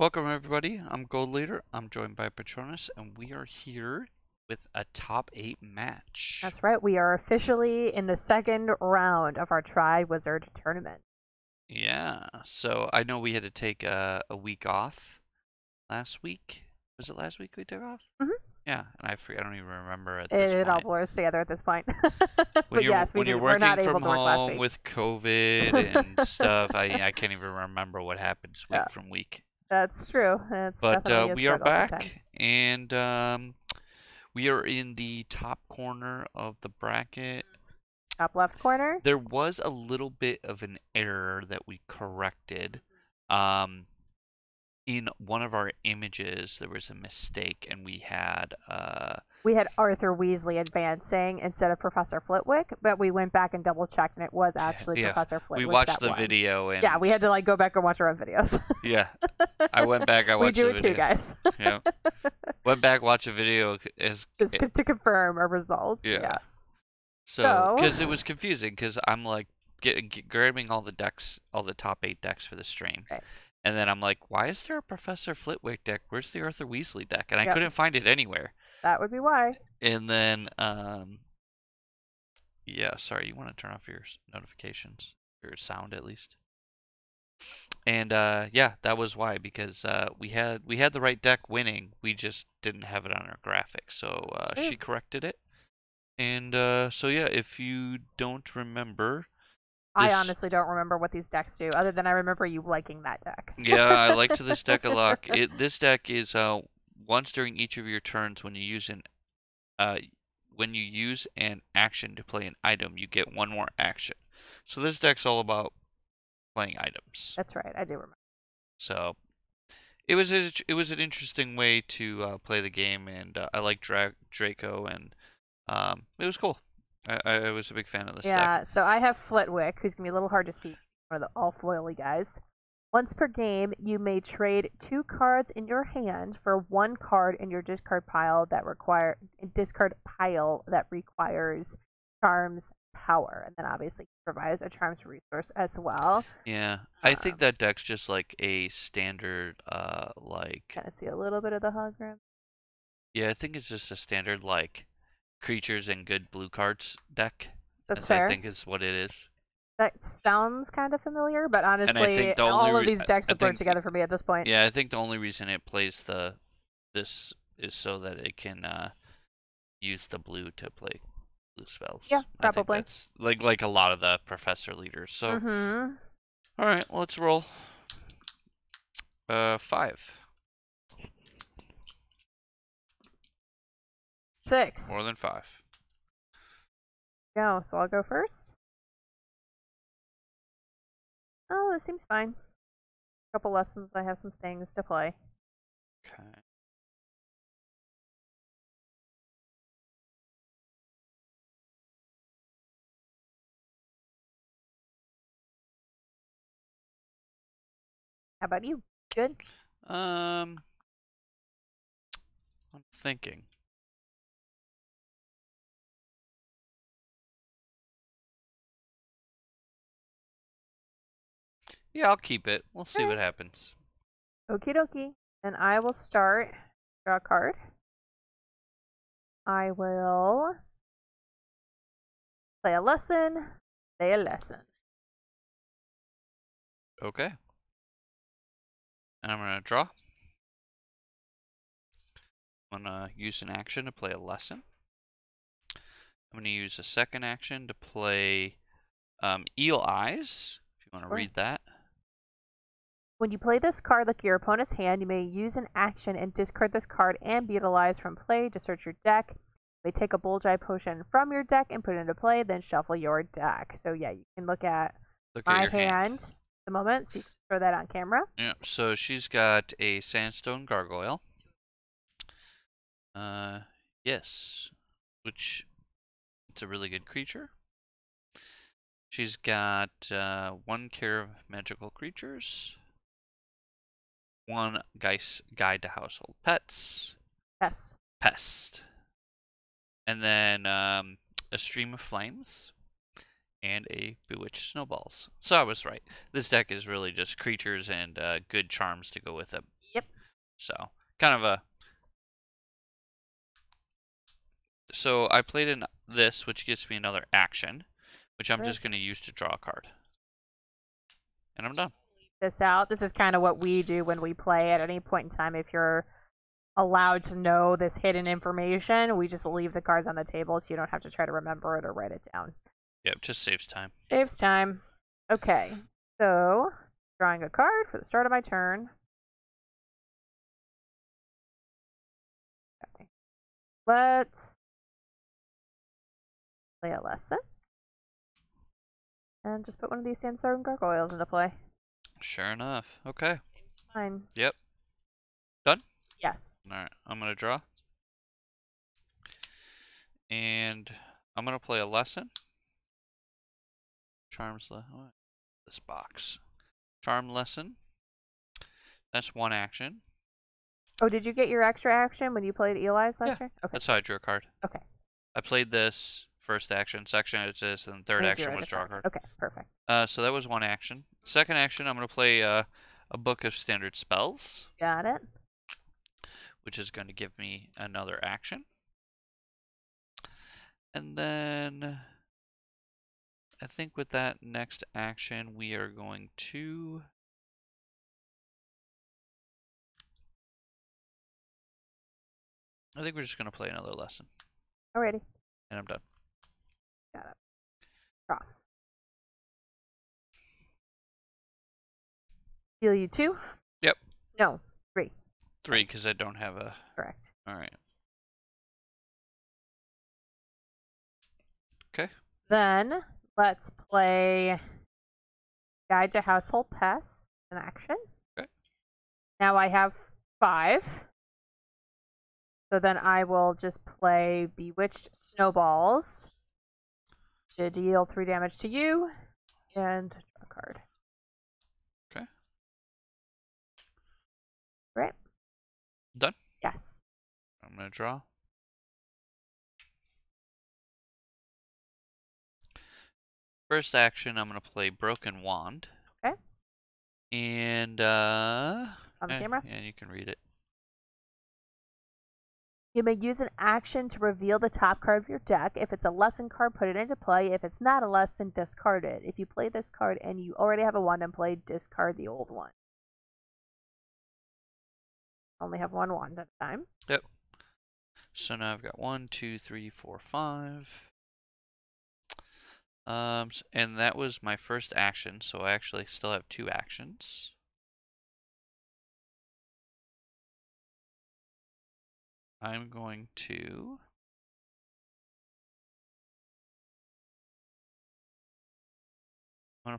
Welcome everybody, I'm Gold Leader, I'm joined by Patronus, and we are here with a top 8 match. That's right, we are officially in the second round of our Triwizard tournament. Yeah, so I know we had to take a week off last week. Was it last week we took off? Mm-hmm. Yeah, and I don't even remember at this It point. all blurs together at this point. When Yes, you're we're not working able from to work last home week. with COVID and stuff, I can't even remember what happens week from week. That's true. That's But definitely a we are struggle back, sometimes. and we are in the top corner of the bracket. Top left corner. There was a little bit of an error that we corrected. In one of our images, there was a mistake, and we had Arthur Weasley advancing instead of Professor Flitwick, but we went back and double checked, and it was actually Professor Flitwick. We watched the video, and yeah, we had to go back and watch our own videos. Yeah, I went back. I watched the video. We do it too, guys. Yeah, went back, watched the video just to confirm our results. Yeah. So, because it was confusing, because I'm like grabbing all the decks, all the top 8 decks for the stream. Right. And then I'm like, why is there a Professor Flitwick deck? Where's the Arthur Weasley deck? And I couldn't find it anywhere. That would be why. And then, yeah, sorry, you want to turn off your notifications, your sound at least. And yeah, that was why, because we had the right deck winning, we just didn't have it on our graphics. So she corrected it. And so yeah, if you don't remember. I honestly don't remember what these decks do, other than I remember you liking that deck. Yeah, I liked this deck a lot. This deck is once during each of your turns when you use an action to play an item, you get one more action. So this deck's all about playing items. That's right, I do remember. So it was an interesting way to play the game, and I like Draco, and it was cool. I was a big fan of this deck. Yeah, so I have Flitwick, who's going to be a little hard to see. One of the all-foily guys. Once per game, you may trade 2 cards in your hand for 1 card in your discard pile that requires Charms power. And then obviously provides a Charms resource as well. Yeah, I think that deck's just like a standard, Kind of see a little bit of the hologram. Yeah, I think it's just a standard, like, creatures and good blue cards deck. That's fair. I think is what it is. That sounds kind of familiar, but honestly, all of these decks have blurred together for me at this point. Yeah, I think the only reason it plays this is so that it can use the blue to play blue spells. Yeah, probably. I think that's like a lot of the professor leaders. So, all right, let's roll. 5. 6. More than 5. Go. So I'll go first. Oh, this seems fine. A couple lessons. I have some things to play. Okay. How about you? Good? I'm thinking. Yeah, I'll keep it. We'll see what happens. Okie dokie. And I will start. Draw a card. I will play a lesson. Play a lesson. Okay. And I'm going to draw. I'm going to use an action to play a lesson. I'm going to use a second action to play Eel Eyes, if you want to read that. When you play this card, look at your opponent's hand. You may use an action and discard this card and Beetle Eyes from play to search your deck. You may take a Bulgeye Potion from your deck and put it into play, then shuffle your deck. So yeah, you can look at my hand at the moment, so you can throw that on camera. Yeah, so she's got a Sandstone Gargoyle. Yes, which it's a really good creature. She's got 1 Care of Magical Creatures, 1 Guide to Household Pets. Pest. And then a Stream of Flames and a Bewitched Snowballs. So I was right. This deck is really just creatures and good charms to go with it. So kind of a. So I played in this, which gives me another action, which I'm just going to use to draw a card. And I'm done. This out. This is kind of what we do when we play at any point in time. If you're allowed to know this hidden information, we just leave the cards on the table so you don't have to try to remember it or write it down. Yep, just saves time. Saves time. Okay, so drawing a card for the start of my turn. Okay. Let's play a lesson. And just put one of these Sandstone Gargoyles into play. Sure enough. Okay. Seems fine. Yep. Done? Yes. Alright, I'm going to draw. And I'm going to play a lesson. This box. Charm lesson. That's one action. Oh, did you get your extra action when you played Eel Eyes last turn? Okay. That's how I drew a card. Okay. I played this first action, second is this, and third action was draw a card. Okay, perfect. So that was one action. Second action, I'm going to play a book of standard spells. Got it. Which is going to give me another action. And then I think with that next action, we are going to I think we're just going to play another lesson. Alrighty. And I'm done. Got it. Draw. Deal you 2? Yep. No, 3. 3, because I don't have a... Correct. Alright. Okay. Then, let's play Guide to Household Pests in action. Okay. Now I have 5. So then I will just play Bewitched Snowballs to deal 3 damage to you and draw a card. Okay. Right. Done? Yes. I'm going to draw. First action, I'm going to play Broken Wand. Okay. And, on the camera? Yeah, you can read it. You may use an action to reveal the top card of your deck. If it's a lesson card, put it into play. If it's not a lesson, discard it. If you play this card and you already have a wand in play, discard the old one. Only have one wand at a time. Yep. So now I've got 1, 2, 3, 4, 5. And that was my first action, so I actually still have 2 actions. I'm going to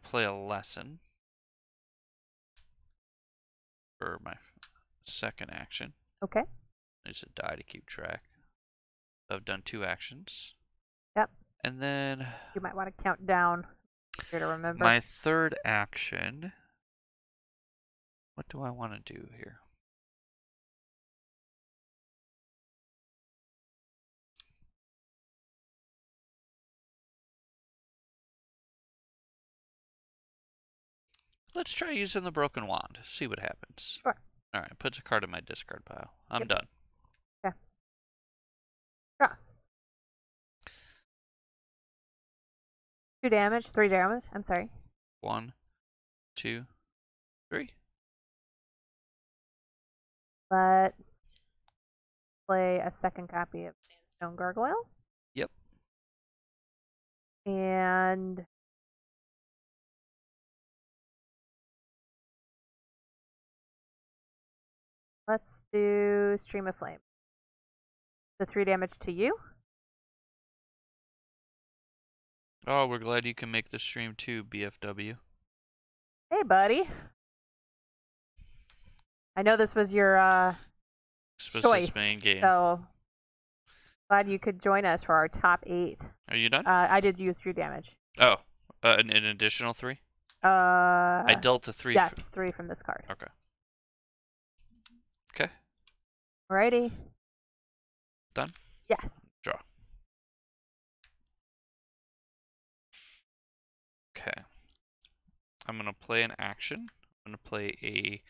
play a lesson for my second action. Okay. There's a die to keep track. I've done 2 actions. Yep. And then you might want to count down here to remember. My third action. What do I want to do here? Let's try using the Broken Wand. See what happens. Sure. Alright, puts a card in my discard pile. I'm done. Okay. Draw. 2 damage, 3 damage. I'm sorry. 1, 2, 3. Let's play a second copy of Sandstone Gargoyle. Yep. And let's do Stream of Flame. The 3 damage to you. Oh, we're glad you can make the stream too, BFW. Hey, buddy. I know this was your choice, main game. so glad you could join us for our top 8. Are you done? I did you 3 damage. Oh, an additional 3? I I dealt a 3. Yes, 3 from this card. Okay. Okay. Alrighty. Done? Yes. Draw. Okay. I'm going to play an action. I'm going to play a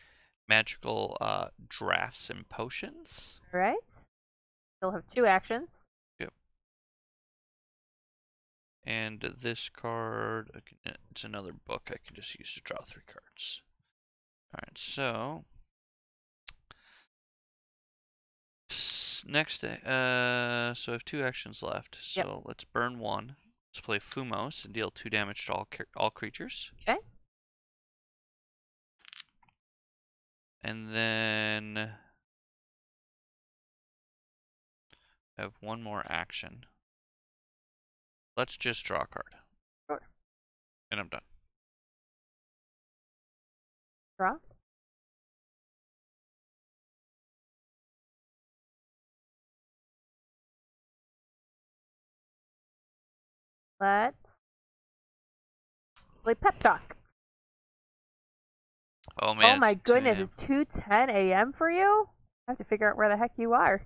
magical drafts and potions. All right. Still have 2 actions. Yep. And this card, it's another book I can just use to draw 3 cards. Alright, so next, so I have 2 actions left. So let's burn 1. Let's play Fumos and deal 2 damage to all creatures. Okay. And then I have 1 more action. Let's just draw a card. Sure. And I'm done. Draw. Let's play Pep Talk. Oh man! Oh my goodness, 2 it's 2:10 a.m. for you? I have to figure out where the heck you are.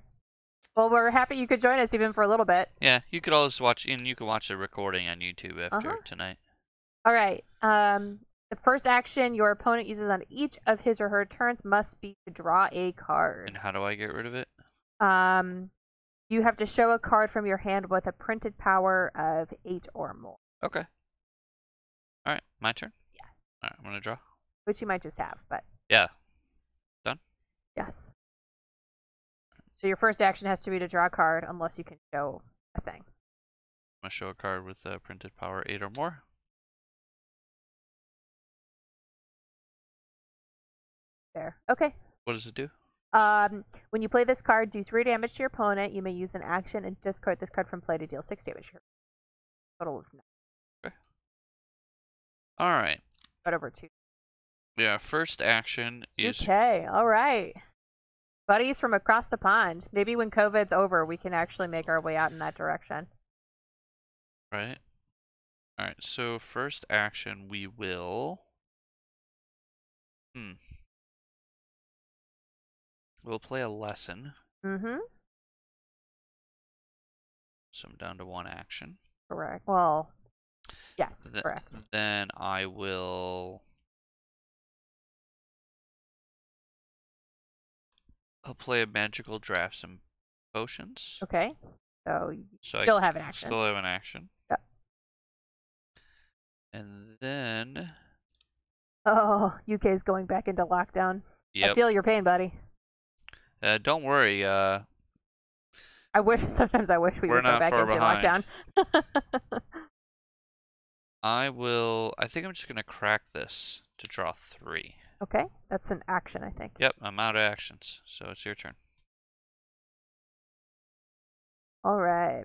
Well, we're happy you could join us even for a little bit. Yeah, you could always watch, and you can watch the recording on YouTube after tonight. All right. The first action your opponent uses on each of his or her turns must be to draw a card. And how do I get rid of it? You have to show a card from your hand with a printed power of 8 or more. Okay. All right, my turn. Yes. All right, I'm gonna draw. Which you might just have, but yeah, done. Yes. So your first action has to be to draw a card, unless you can show a thing. I'm gonna show a card with a printed power 8 or more. There. Okay. What does it do? When you play this card, do 3 damage to your opponent. You may use an action and discard this card from play to deal 6 damage to your total of 9. Okay. All right. But over 2. Yeah, first action is... Okay, all right. Buddies from across the pond. Maybe when COVID's over, we can actually make our way out in that direction. Right. All right, so first action, we will... We'll play a lesson. Mm-hmm. So I'm down to 1 action. Correct. Well, yes, correct. Then I will... I'll play a magical drafts and potions. Okay. So you still have an action. Still have an action. Yep. And then... Oh, UK's going back into lockdown. Yep. I feel your pain, buddy. Don't worry. Sometimes I wish we would go back into lockdown. I think I'm just going to crack this to draw 3. Okay, that's an action, I think. Yep, I'm out of actions, so it's your turn. All right.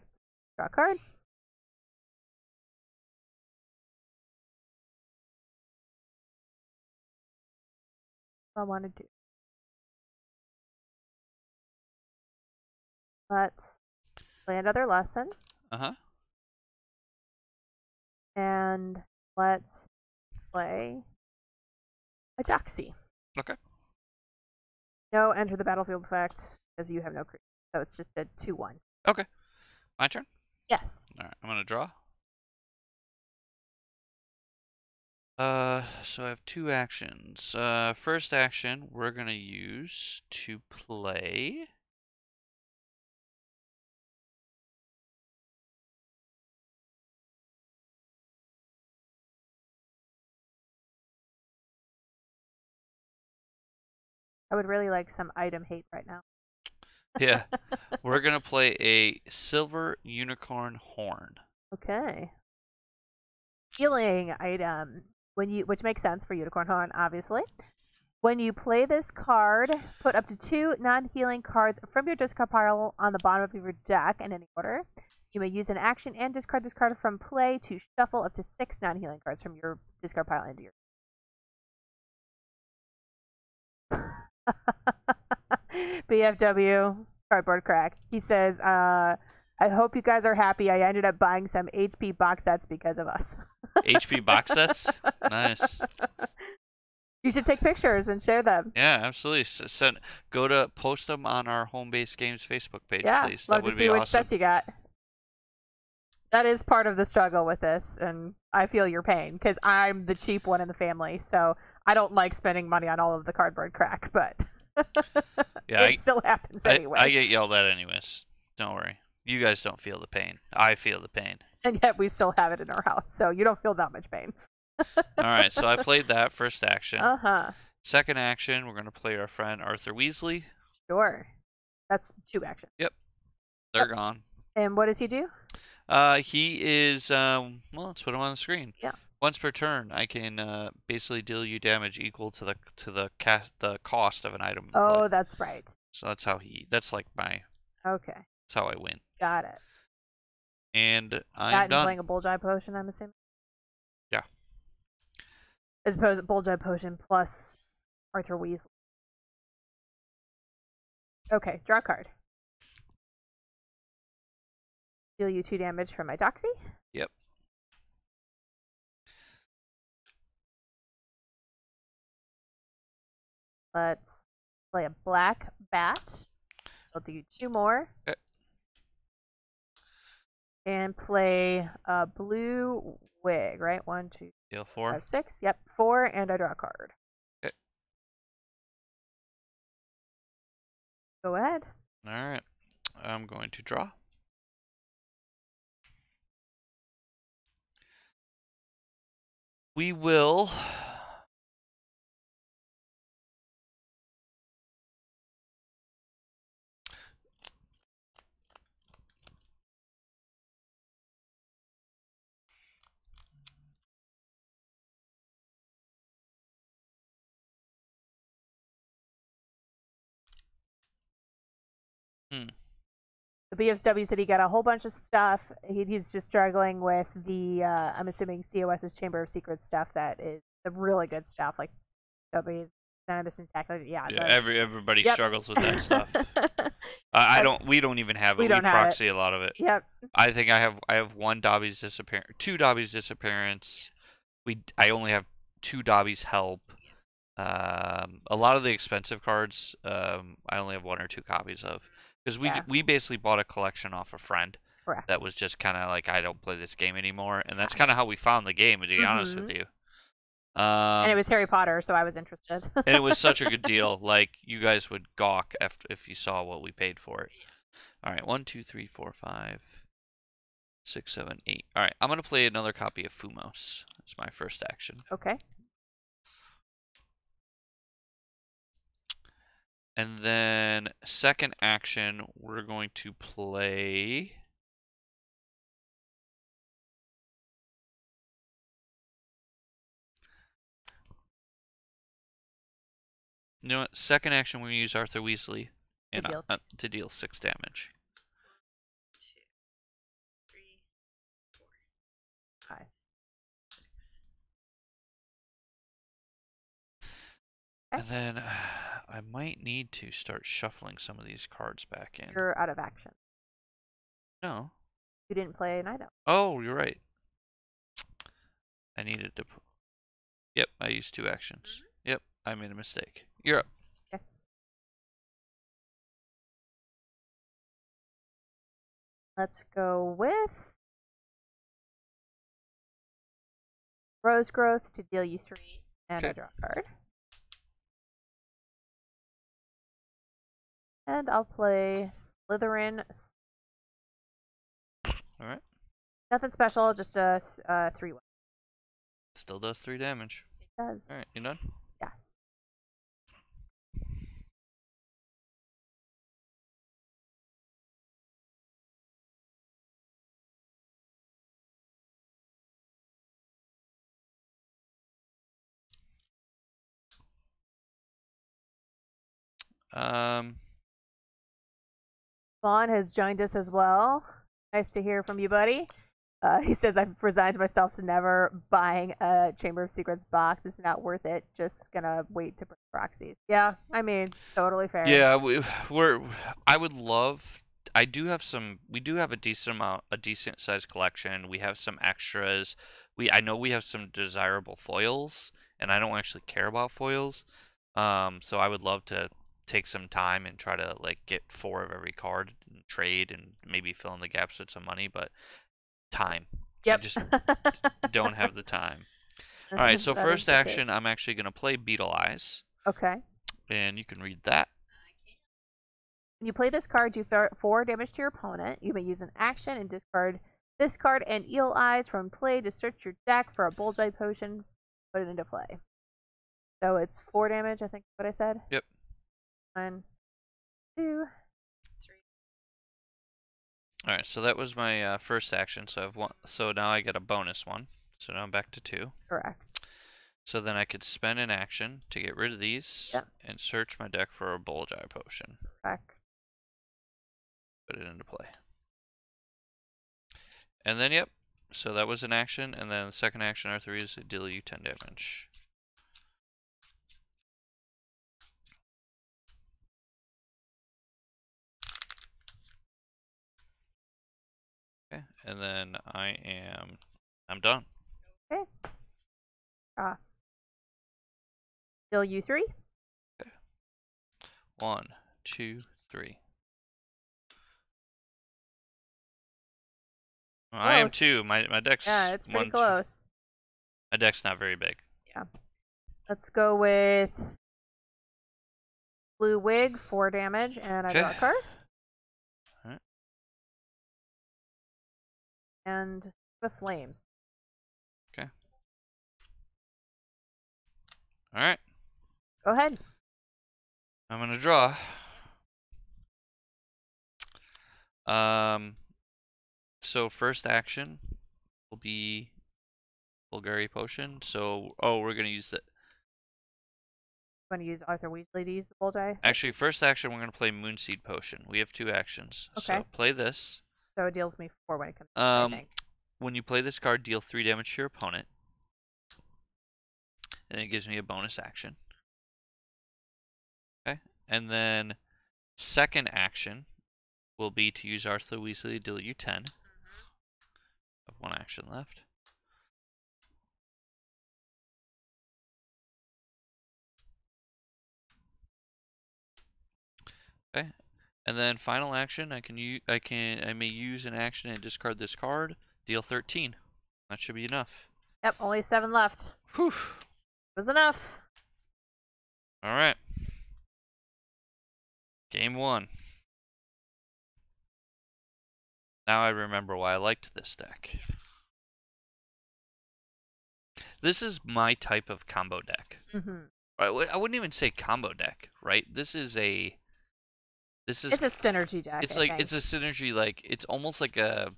Draw a card. What I want to do. Let's play another lesson. Uh-huh. And let's play a Doxy. Okay. No enter the battlefield effect, because you have no creature. So it's just a 2/1. Okay. My turn? Yes. All right, I'm going to draw. So I have 2 actions. First action, we're going to use to play... I would really like some item hate right now. Yeah. We're going to play a silver unicorn horn. Okay. Healing item. Which makes sense for unicorn horn, obviously. When you play this card, put up to 2 non-healing cards from your discard pile on the bottom of your deck in any order. You may use an action and discard this card from play to shuffle up to 6 non-healing cards from your discard pile into your BFW cardboard crack. He says, I hope you guys are happy. I ended up buying some HP box sets because of us. HP box sets? Nice. You should take pictures and share them. Yeah, absolutely. Post them on our Home Base Games Facebook page, please. Love That would to be see awesome. which sets you got. That is part of the struggle with this, and I feel your pain because I'm the cheap one in the family. So I don't like spending money on all of the cardboard crack, but Yeah, it still happens anyway. I get yelled at anyways. Don't worry. You guys don't feel the pain. I feel the pain. And yet we still have it in our house, so you don't feel that much pain. All right, so I played that first action. Uh-huh. Second action, we're going to play our friend Arthur Weasley. Sure. That's 2 actions. Yep. They're gone. And what does he do? He is, well, let's put him on the screen. Yeah. Once per turn, I can basically deal you damage equal to the cost of an item. Oh, that's right. So that's like Okay. that's how I win. Got it. And I'm That and done. playing a Bulgeye Potion, I'm assuming? Yeah. As opposed to Bulgeye Potion plus Arthur Weasley. Okay, draw a card. Deal you 2 damage from my Doxy. Yep. Let's play a black bat. So I'll do 2 more. Okay. And play a blue wig, right? 1, 2, Deal 4. 5, 6. Yep, 4, and I draw a card. Okay. Go ahead. All right. I'm going to draw. We will The BFW said he got a whole bunch of stuff. He's just struggling with the, I'm assuming COS's Chamber of Secrets stuff that is the really good stuff, like W's, Venomous and Tackler. Yeah, everybody struggles with that stuff. We don't even have it. We proxy a lot of it. Yep. I think I have 1 Dobby's disappearance, 2 Dobby's disappearance. I only have 2 Dobby's help. A lot of the expensive cards, I only have 1 or 2 copies of. Because we basically bought a collection off a friend. Correct. That was just kind of like, I don't play this game anymore. And that's kind of how we found the game, to be honest with you. And it was Harry Potter, so I was interested. And it was such a good deal. Like, you guys would gawk if you saw what we paid for it. All right, 1, 2, 3, 4, 5, 6, 7, 8. All right, I'm going to play another copy of Fumos. That's my first action. Okay. And then second action, we're going to play... You know what? Second action, we're going to use Arthur Weasley and, to deal 6 damage. 2, 3, 4, 5, 6. And then I might need to start shuffling some of these cards back in. You're out of action. No. You didn't play an item. Oh, you're right. I needed to... Yep, I used 2 actions. Yep, I made a mistake. You're up. Okay. Let's go with Rose Growth to deal you 3, and I draw a card. And I'll play Slytherin. All right. Nothing special, just a 3-1. Still does 3 damage. It does. All right, you done? Yes. Vaughn has joined us as well. Nice to hear from you, buddy. He says, I've resigned myself to never buying a Chamber of Secrets box. It's not worth it. Just gonna wait to bring proxies. Yeah, I mean, totally fair. Yeah, I would love... we do have a decent sized collection. We have some extras. I know we have some desirable foils, and I don't actually care about foils. So I would love to take some time and try to like get 4 of every card and trade and maybe fill in the gaps with some money, but time. Yep. I just don't have the time. Alright, so That is first the action, case. I'm actually going to play Beetle Eyes. Okay. And you can read that. When you play this card, do 4 damage to your opponent. You may use an action and discard this card and Eel Eyes from play to search your deck for a Bulgeye Potion. Put it into play. So it's 4 damage, I think is what I said. Yep. 1, 2, 3. Alright, so that was my first action. So I've one. So now I get a bonus one. So now I'm back to 2. Correct. So then I could spend an action to get rid of these Yep. and search my deck for a Bulgeye Potion. Correct. Put it into play. And then, yep. So that was an action. And then the second action, Arthur Weasley, deal you 10 damage. Okay. And then I'm done. Okay. Deal you 3. Okay. 1, 2, 3. Well, I am 2. My deck's Yeah, it's pretty 1, close. 2. My deck's not very big. Yeah. Let's go with Blue Wig, 4 damage, and I draw a card. Alright. And the Flames. Okay. Alright. Go ahead. I'm gonna draw. So first action will be Bulgeye Potion. So, we're gonna use the. I'm going to use Arthur Weasley to use the Bulgeye. Actually, first action we're gonna play Moonseed Potion. We have 2 actions. Okay. So play this. So it deals me 4 when it comes to I think. When you play this card, deal 3 damage to your opponent. And it gives me a bonus action. Okay. And then second action will be to use Arthur Weasley to deal you 10. I have 1 action left. Okay. And then final action, I may use an action and discard this card. Deal 13. That should be enough. Yep, only 7 left. Whew. Was enough. All right. Game 1. Now I remember why I liked this deck. This is my type of combo deck. I wouldn't even say combo deck, right? This is it's a synergy deck. It's it's a synergy, it's almost like a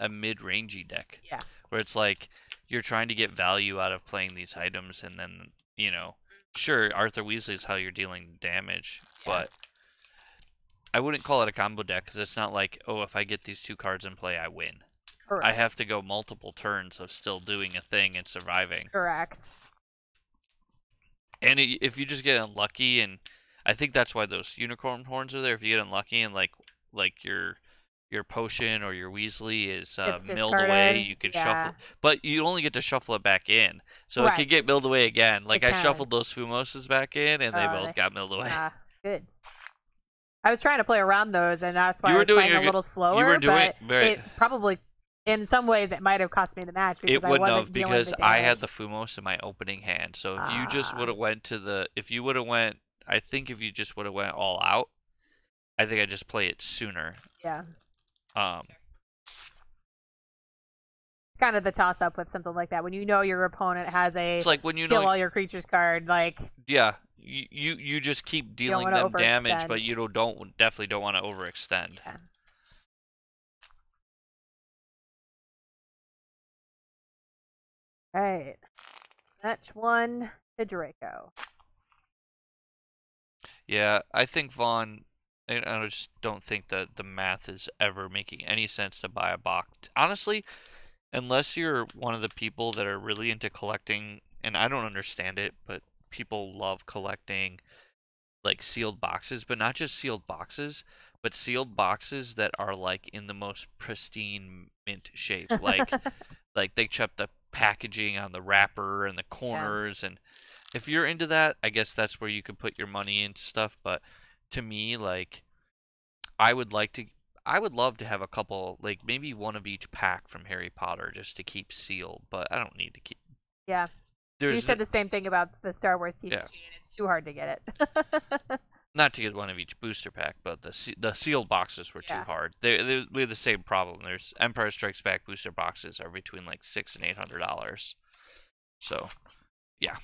mid-rangey deck. Yeah. Where it's like you're trying to get value out of playing these items, and then sure, Arthur Weasley is how you're dealing damage, but I wouldn't call it a combo deck because it's not like, oh, if I get these 2 cards in play, I win. Correct. I have to go multiple turns of still doing a thing and surviving. Correct. And if you just get unlucky, and I think that's why those unicorn horns are there. If you get unlucky and like your potion or your Weasley is milled away, you can shuffle, but you only get to shuffle it back in, so it could get milled away again. Like I shuffled those Fumoses back in, and they both got milled away. Good. I was trying to play around those, and that's why I was playing a little slower. You were doing it probably. In some ways, it might have cost me the match because it wouldn't have, because I had the Fumos in my opening hand. So if you just would have went I think if you just would have went all out, I think I'd just play it sooner. Yeah. Kind of the toss up with something like that when you know your opponent has a it's like when you kill know all your creatures card, like you just keep dealing them damage, but you definitely don't want to overextend. Yeah. Alright. Match 1 to Draco. Yeah, I think Vaughn, I just don't think that the math is ever making any sense to buy a box. Honestly, unless you're one of the people that are really into collecting, and I don't understand it, but people love collecting like sealed boxes, but not just sealed boxes, but sealed boxes that are like in the most pristine mint shape. Like they kept the packaging on the wrapper and the corners, and if you're into that, I guess that's where you could put your money into stuff. But to me, like I would love to have a couple, like maybe one of each pack from Harry Potter just to keep sealed, but I don't need to keep. Yeah. You said the same thing about the Star Wars TCG, and it's too hard to get it. Not to get one of each booster pack, but the sealed boxes were too hard. We have the same problem. There's Empire Strikes Back booster boxes are between like $600 and $800. So, yeah,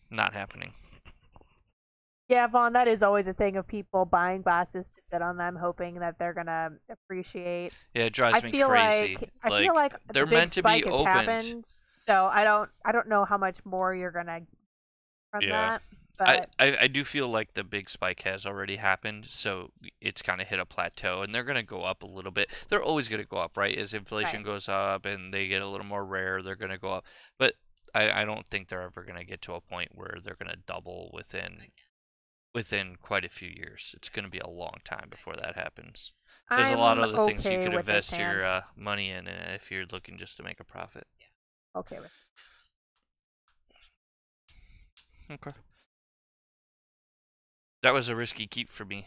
not happening. Yeah, Vaughn, that is always a thing of people buying boxes to sit on them, hoping that they're gonna appreciate. Yeah, it drives me crazy. I feel like they're meant to be opened. Happened, so I don't know how much more you're gonna from that. But I do feel like the big spike has already happened, so it's kind of hit a plateau, and they're going to go up a little bit. They're always going to go up, right? As inflation goes up and they get a little more rare, they're going to go up. But I don't think they're ever going to get to a point where they're going to double within quite a few years. It's going to be a long time before that happens. There's a lot of other things you could invest your money in if you're looking just to make a profit. Yeah. Okay with this. Okay. That was a risky keep for me,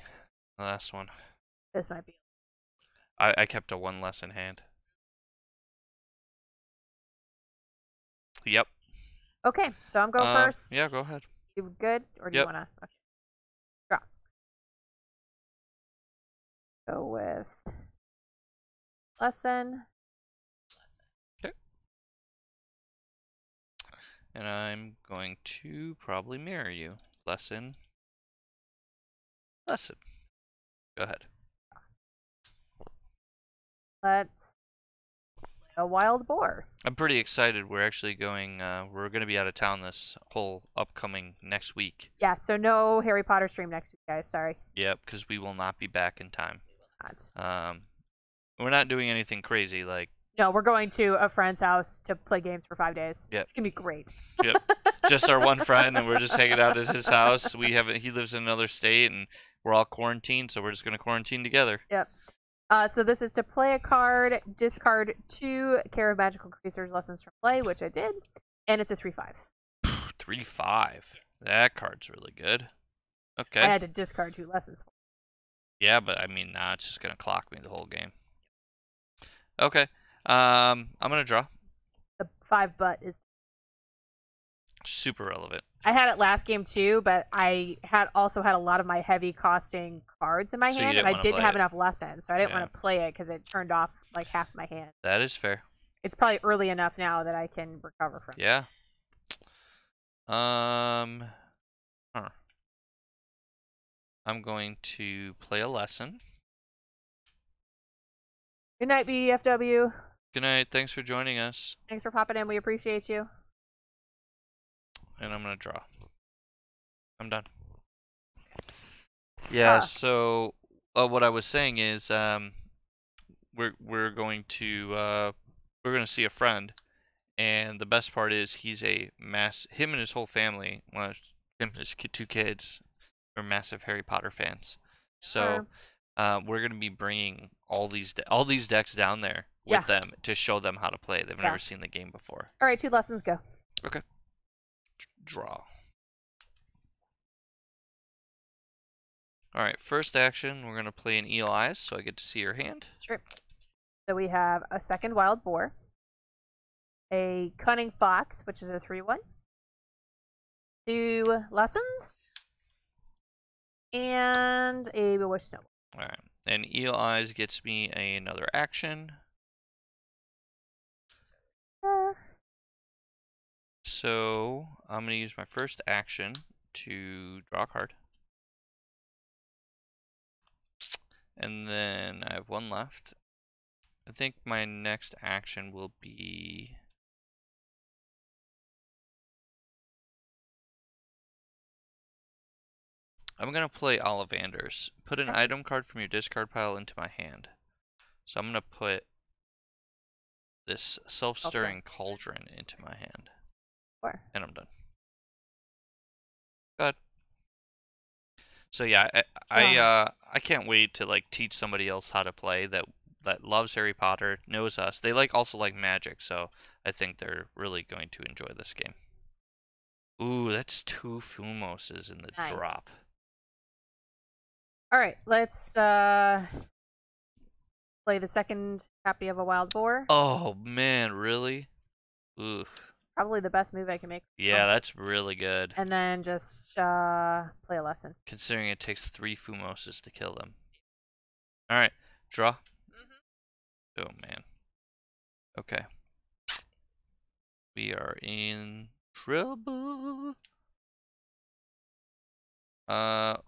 the last one. This might be. I kept a 1 less in hand. Yep. Okay, so I'm going first. Yeah, go ahead. You good? Or do you want to? Okay. Draw. Go with lesson. Okay. And I'm going to probably mirror you. Lesson. Go ahead. Let's play a Wild Boar. I'm pretty excited. We're actually going, we're going to be out of town this whole upcoming next week. Yeah, so no Harry Potter stream next week, guys. Sorry. Yep, because we will not be back in time. Not. We're not doing anything crazy like. No, we're going to a friend's house to play games for 5 days. Yep. It's gonna be great. Yep. Just our one friend, and we're just hanging out at his house. He lives in another state, and we're all quarantined, so we're just gonna quarantine together. Yep. So this is to play a card, discard 2 Care of Magical Creatures Lessons from Play, which I did, and it's a 3/5. 3/5. That card's really good. Okay. I had to discard 2 lessons. Yeah, but I mean, nah, it's just gonna clock me the whole game. Okay. I'm gonna draw. The 5 butt is super relevant. I had it last game too, but I also had a lot of my heavy costing cards in my hand, and I didn't have enough lessons, so I didn't want to play it because it turned off like half my hand. That is fair. It's probably early enough now that I can recover from it. Yeah. I'm going to play a lesson. Good night, BFW. Good night. Thanks for joining us. Thanks for popping in. We appreciate you. And I'm going to draw. I'm done. Yeah, so what I was saying is we're going to see a friend, and the best part is he's him and his whole family, well, him and his 2 kids are massive Harry Potter fans. So we're going to be bringing all these decks down there with them to show them how to play. They've never seen the game before. All right, 2 lessons, go. Okay. Draw. All right, first action, we're going to play an Eel Eyes, so I get to see your hand. Sure. So we have a second Wild Boar, a Cunning Fox, which is a 3/1, 2 lessons, and a Bewitched Snowballs. All right, and Eel Eyes gets me another action. So I'm going to use my first action to draw a card. And then I have 1 left. I think my next action will be... I'm going to play Ollivanders. Put an item card from your discard pile into my hand. So I'm going to put this Self-Stirring Cauldron into my hand. And I'm done. Good. So yeah, I can't wait to like teach somebody else how to play that loves Harry Potter, knows us. They also like Magic, so I think they're really going to enjoy this game. Ooh, that's 2 Fumoses in the drop. All right, let's play the second copy of a Wild Boar. Oh man, really? Ooh. probably the best move I can make. Yeah, that's really good. And then just play a lesson. Considering it takes 3 Fumoses to kill them. Alright, draw. Oh, man. Okay. We are in trouble.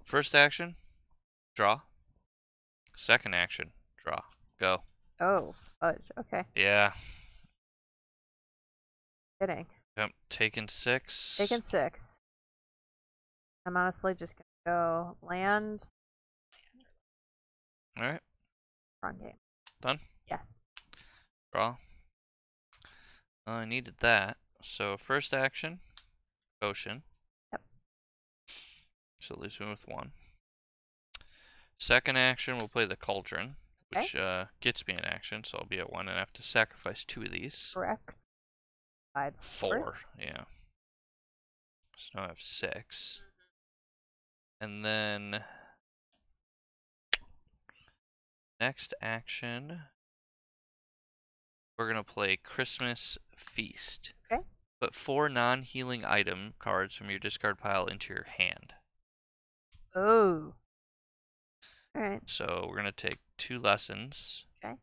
First action, draw. Second action, draw. Go. Oh, fudge. Okay. Yeah. Kidding. Yep. Taking 6. Taking 6. I'm honestly just gonna go land. Alright. Wrong game. Done? Yes. Draw. I needed that. So first action, potion. Yep. So it leaves me with 1. Second action, we'll play the cauldron, which gets me an action, so I'll be at 1 and I have to sacrifice 2 of these. Correct. 4. Yeah. So now I have 6. And then next action, we're going to play Christmas Feast. Okay. Put 4 non-healing item cards from your discard pile into your hand. Oh. Alright. So we're going to take 2 lessons. Okay.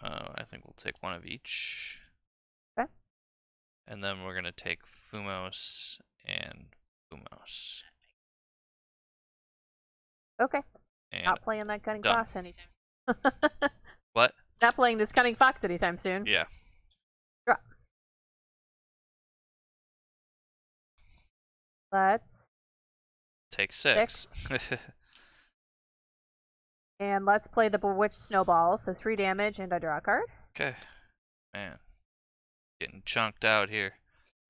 I think we'll take 1 of each. Okay. And then we're going to take Fumos and Fumos. Okay. And Not playing that Cunning done. Fox anytime soon. What? Not playing this Cunning Fox anytime soon. Yeah. Draw. Let's Take 6. and let's play the Bewitched Snowballs. So 3 damage and I draw a card. Okay. Man. Getting chunked out here.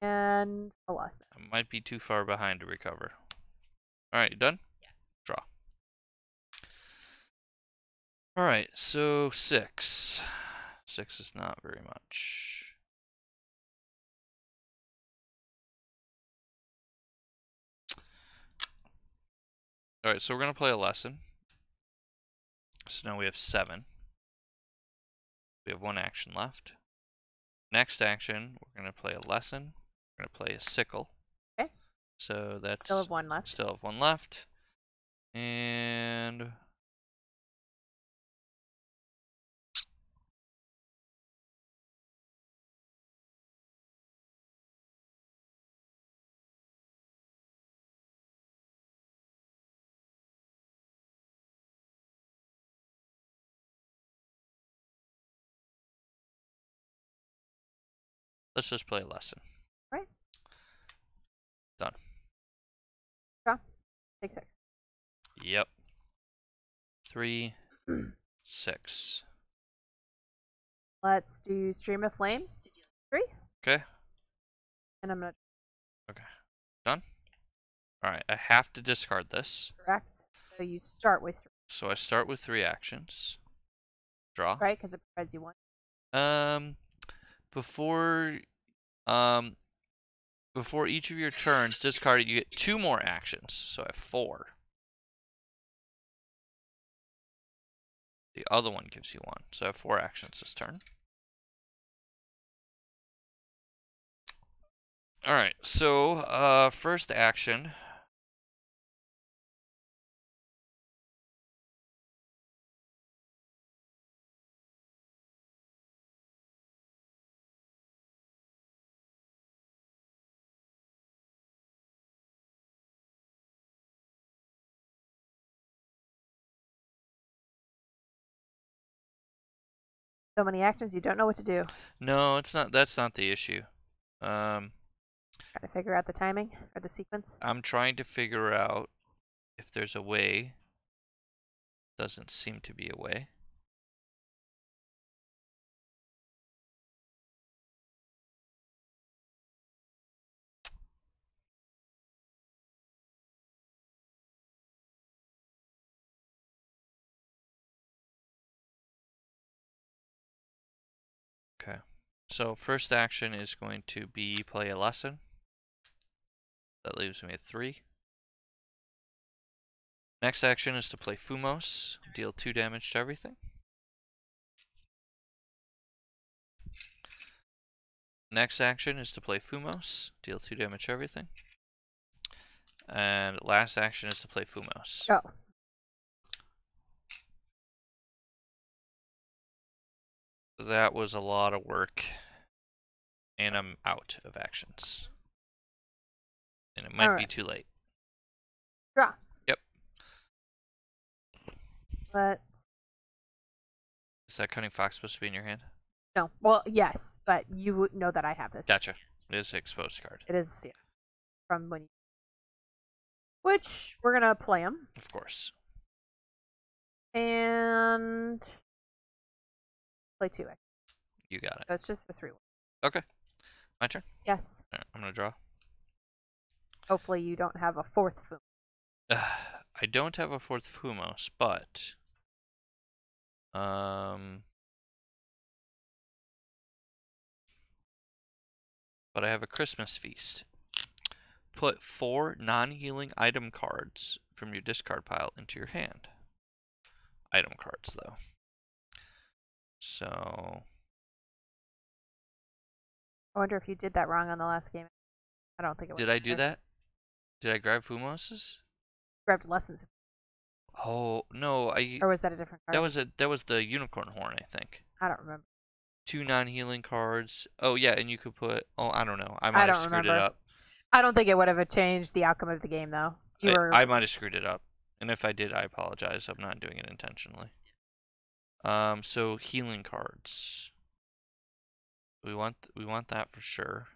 And a lesson. I might be too far behind to recover. Alright, you done? Yes. Draw. Alright, so 6. 6 is not very much. Alright, so we're going to play a lesson. So now we have 7. We have 1 action left. Next action, we're going to play a lesson. We're going to play a sickle. Okay. So that's Still have 1 left. Still have 1 left. And let's just play a lesson. Right. Done. Draw. Take 6. Yep. 3, 6. Let's do Stream of Flames. 3. Okay. And I'm gonna Done? Yes. Alright, I have to discard this. correct. So you start with 3. So I start with 3 actions. Draw. Right, because it provides you 1. Before each of your turns discarded, you get 2 more actions. So I have 4. The other one gives you 1. So I have 4 actions this turn. Alright, so first action. So many actions, you don't know what to do. No, it's not. That's not the issue. Trying to figure out the timing or the sequence. I'm trying to figure out if there's a way. Doesn't seem to be a way. Okay. So first action is going to be play a lesson. That leaves me at 3. Next action is to play Fumos, deal 2 damage to everything. Next action is to play Fumos, deal 2 damage to everything. And last action is to play Fumos. Oh. That was a lot of work. And I'm out of actions. And it might be too late. Draw. Yep. Is that Cunning Fox supposed to be in your hand? No. Well, yes, but you know that I have this. Gotcha. It is an exposed card. It is, yeah. From when you... Which, we're going to play them. Of course. And... play 2. You got it. So it's just the 3. Okay. My turn? Yes. All right, I'm going to draw. Hopefully you don't have a 4th Fumos. I don't have a 4th Fumos, but... But I have a Christmas feast. Put 4 non-healing item cards from your discard pile into your hand. Item cards, though. So... I wonder if you did that wrong on the last game. I don't think it was. Did I do that? Did I grab Fumoses? Grabbed Lessons. Oh, no, Or was that a different card? That was the Unicorn Horn, I think. I don't remember. 2 non-healing cards. Oh, yeah, and you could put... Oh, I don't know. I might have screwed it up. I don't think it would have changed the outcome of the game, though. I might have screwed it up. And if I did, I apologize. I'm not doing it intentionally. So, healing cards. We want that for sure.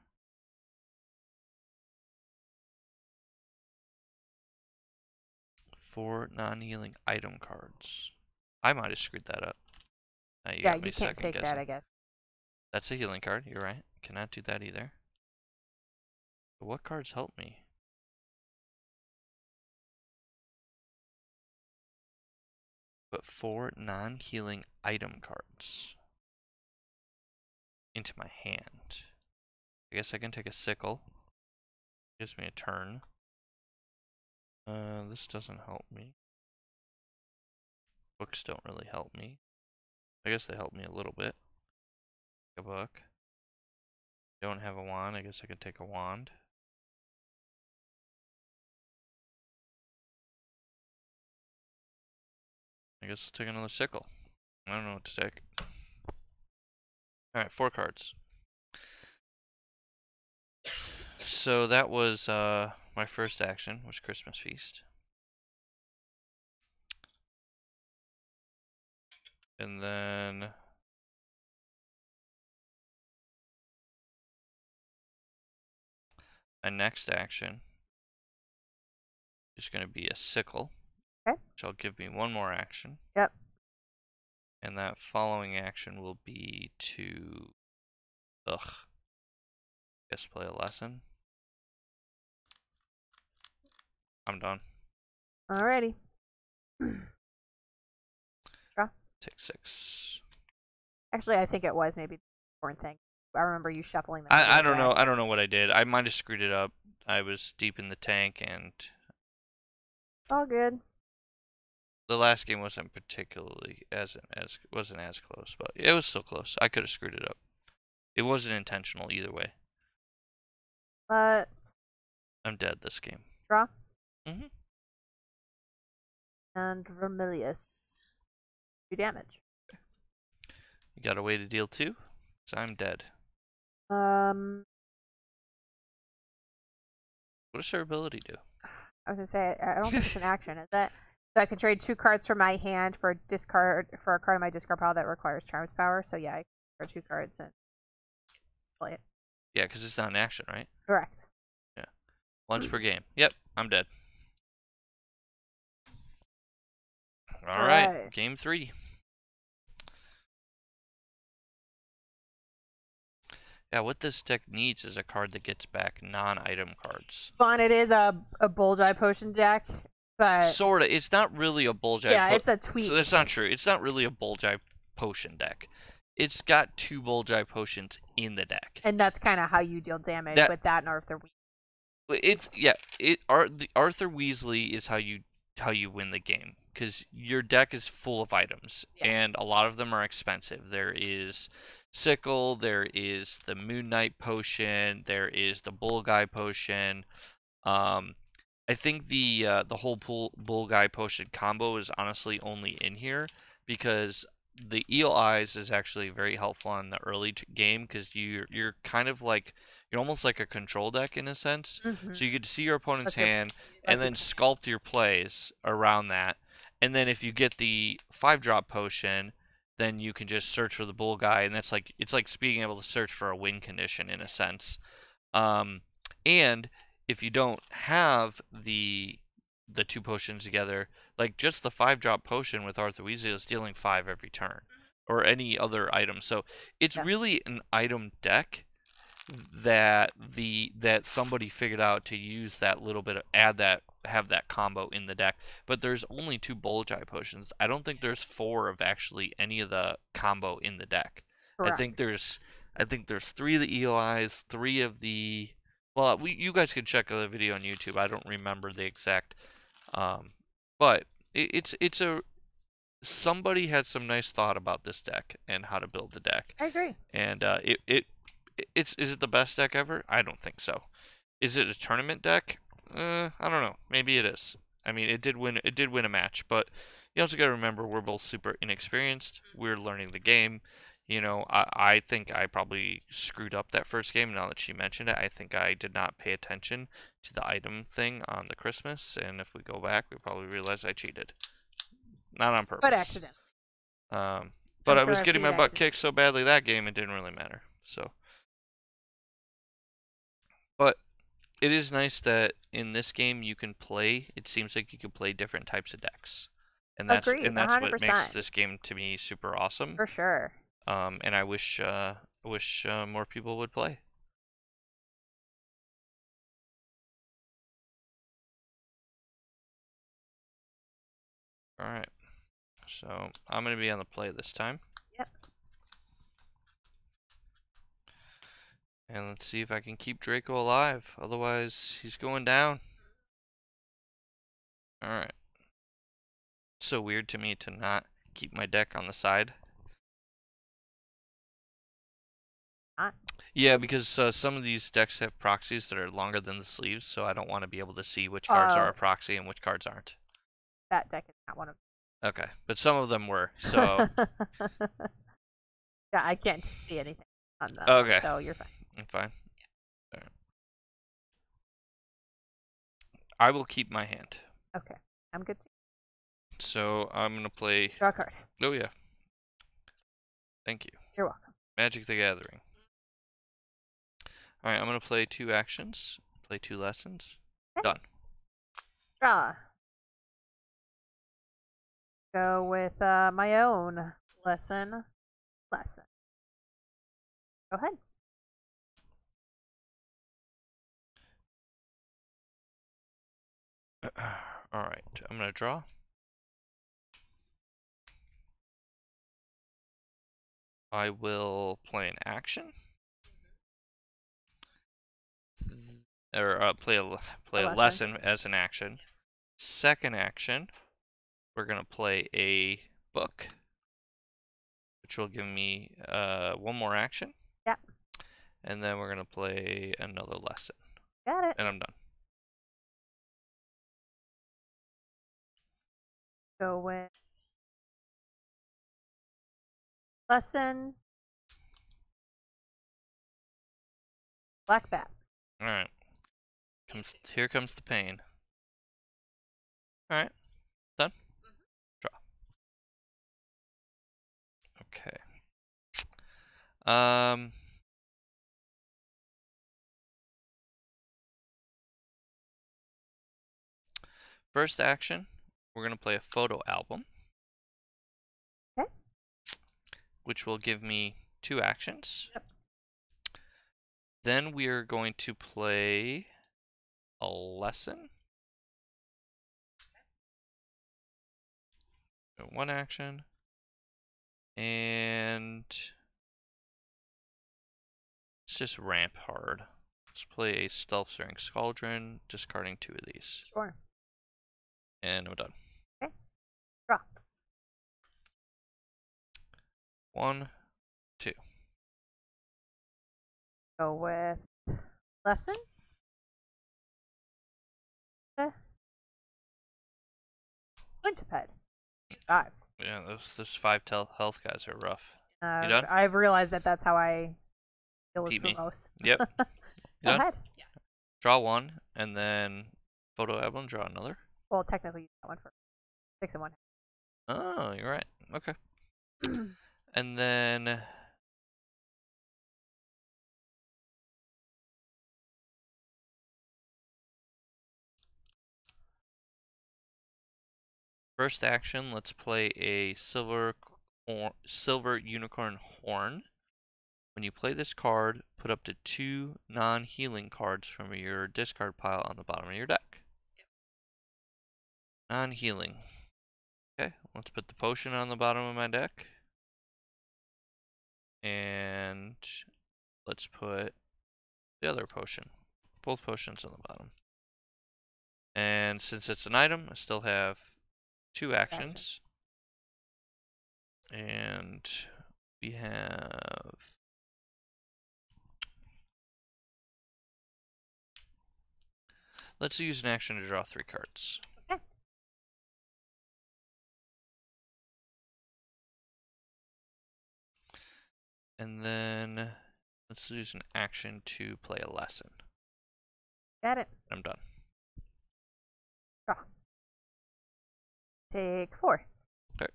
Four non-healing item cards. I might have screwed that up. You can't take that, I guess. That's a healing card. You're right. Cannot do that either. But what cards help me? Put 4 non-healing item cards into my hand. I guess I can take a Sickle. Gives me a turn. This doesn't help me. Books don't really help me. I guess they help me a little bit. A book. Don't have a wand. I guess I could take a wand. I guess I'll take another Sickle. I don't know what to take. Alright, 4 cards. So that was my first action, was Christmas Feast. And then... my next action is going to be a Sickle. Okay. Which will give me 1 more action. Yep. And that following action will be to... guess play a lesson. I'm done. Alrighty. Draw. Take 6. Actually, I think it was maybe the important thing. I remember you shuffling that. I don't know. I don't know what I did. I might have screwed it up. I was deep in the tank, and all good. The last game wasn't particularly wasn't as close, but it was still close. I could have screwed it up. It wasn't intentional either way. But I'm dead this game. Draw. Mhm. And Vermillious. 2 damage. You got a way to deal 2? So I'm dead. What does her ability do? I was gonna say I don't think it's an action, is it? So I can trade 2 cards from my hand for a card in my discard pile that requires Charm's power. So yeah, I can draw 2 cards and play it. Yeah, because it's not an action, right? Correct. Yeah. Once per game. Yep, I'm dead. All right, game 3. Yeah, what this deck needs is a card that gets back non-item cards. Fun, it is a Bulgeye Potion deck, but... Sorta. It's not really a Bulgeye... Yeah, it's a tweak. So that's not true. It's not really a Bulgeye Potion deck. It's got 2 Bulgeye Potions in the deck. And that's kind of how you deal damage with that and Arthur Weasley. The Arthur Weasley is how you win the game. because your deck is full of items, Yeah. and a lot of them are expensive. There is Sickle, there is the Moonseed Potion, there is the Bulgeye Potion. I think the whole Bulgeye Potion combo is honestly only in here because the Eel Eyes is actually very helpful in the early game because you're kind of like you're almost like a control deck in a sense. So you get to see your opponent's hand and then sculpt your plays around that. And then if you get the 5-drop potion, then you can just search for the Bulgeye, and that's like it's like being able to search for a win condition in a sense. And if you don't have the 2 potions together, like just the 5-drop potion with Arthur Weasley is dealing 5 every turn, or any other item. So it's really an item deck that somebody figured out to use that little bit of have that combo in the deck. But there's only 2 Bulgeye potions. I don't think there's 4 of actually any of the combo in the deck. Correct. I think there's 3 of the Eel Eyes, 3 of the. Well, you guys can check the video on YouTube. I don't remember the exact, but it's a somebody had some nice thought about this deck and how to build the deck. I agree. And is it the best deck ever? I don't think so. Is it a tournament deck? I don't know. Maybe it is. I mean, it did win a match, but you also got to remember we're both super inexperienced. We're learning the game. You know, I think I probably screwed up that first game. Now that she mentioned it, I think I did not pay attention to the item thing on the Christmas. And if we go back, we probably realize I cheated. Not on purpose. But accident. But I was getting my butt kicked so badly that game, it didn't really matter. So, but it is nice that in this game you can play. It seems like you can play different types of decks, and that's Agreed, what 100%. makes this game to me super awesome. For sure. And I wish more people would play. All right, so I'm gonna be on the play this time. Yep. And let's see if I can keep Draco alive. Otherwise, he's going down. All right. It's so weird to me to not keep my deck on the side. Yeah, because some of these decks have proxies that are longer than the sleeves, so I don't want to be able to see which cards are a proxy and which cards aren't. That deck is not one of them. Okay, but some of them were, so... Yeah, I can't see anything on them, okay. So you're fine. I'm fine. Yeah. Right. I will keep my hand. Okay, I'm good too. So I'm going to play... Draw a card. Oh, yeah. Thank you. You're welcome. Magic the Gathering. Alright, I'm going to play 2 actions, play 2 lessons. Okay. Done. Draw. Go with my own lesson. Go ahead. Alright, I'm going to draw. I will play an action. Or play a lesson as an action. Second action, we're going to play a book, which will give me 1 more action. Yeah. And then we're going to play another lesson. Got it. And I'm done. Go with lesson. Black Bat. Alright. Here comes the pain. Alright. Done? Draw. Okay. First action, we're going to play a photo album. Okay. Which will give me 2 actions. Yep. Then we are going to play a lesson. 1 action. And let's just ramp hard. Let's play a Self-Stirring Cauldorn, discarding 2 of these. Sure. And I'm done. Okay. 1, 2. Go with lesson. Quintaped. 5. Yeah, those 5 health guys are rough. You Uh, done? I've realized that that's how I deal with Beat me. Fumos. Yep. Go done? ahead. Draw 1, and then photo album, draw another. Well, technically, you got one for 6 and 1. Oh, you're right. Okay. And then first action, let's play a silver unicorn horn. When you play this card, put up to 2 non-healing cards from your discard pile on the bottom of your deck. Non-healing. Okay, let's put the potion on the bottom of my deck. And let's put the other potion. Both potions on the bottom. And since it's an item, I still have 2 actions. And we have... Let's use an action to draw 3 cards. Okay. And then let's use an action to play a lesson. Got it. I'm done. Draw. Take 4. Okay.